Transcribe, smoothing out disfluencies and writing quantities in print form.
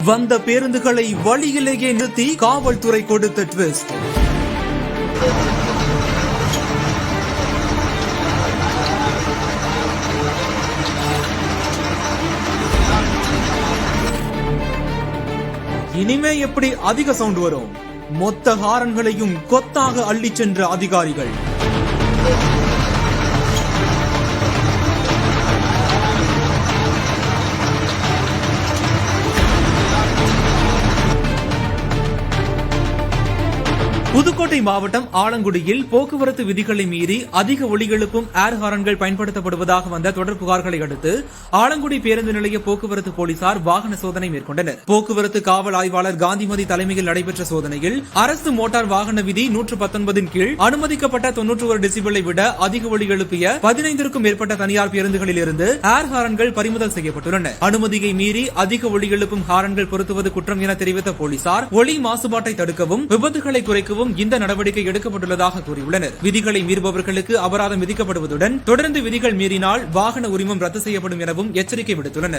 வந்த பேருந்துகளை வழியிலேயே நிறுத்தி காவல்துறை கொடுத்த ட்விஸ்ட். இனிமே எப்படி அதிக சவுண்ட் வரும்? மொத்த ஹாரன்களையும் கொத்தாக அள்ளிச் சென்ற அதிகாரிகள். புதுக்கோட்டை மாவட்டம் ஆலங்குடியில் போக்குவரத்து விதிகளை மீறி அதிக ஒலி எழுப்பும் ஏர் ஹாரன்கள் பயன்படுத்தப்படுவதாக வந்த தொடர் புகார்களை அடுத்து ஆலங்குடி பேருந்து நிலைய போக்குவரத்து போலீசார் வாகன சோதனை மேற்கொண்டனர். போக்குவரத்து காவல் ஆய்வாளர் காந்திமதி தலைமையில் நடைபெற்ற சோதனையில் அரசு மோட்டார் வாகன விதி 119 கீழ் அனுமதிக்கப்பட்ட 91 டெசிபலை விட அதிக ஒலி எழுப்பிய 15க்கும் மேற்பட்ட தனியார் பேருந்துகளில் இருந்து ஏர் ஹாரன்கள் பறிமுதல் செய்யப்பட்டுள்ளன. அனுமதியை மீறி அதிக ஒலி எழுப்பும் ஹாரன்கள் பொருத்துவது குற்றம் என தெரிவித்த போலீசார் ஒலி மாசுபாட்டை தடுக்கவும் விபத்துகளை குறைக்கவும் இந்த நடவடிக்கை எடுக்கப்பட்டுள்ளதாக கூறியுள்ளனர். விதிகளை மீறுபவர்களுக்கு அபராதம் விதிக்கப்படுவதுடன் தொடர்ந்து விதிகள் மீறினால் வாகன உரிமம் ரத்து செய்யப்படும் எனவும் எச்சரிக்கை விடுத்துள்ளனர்.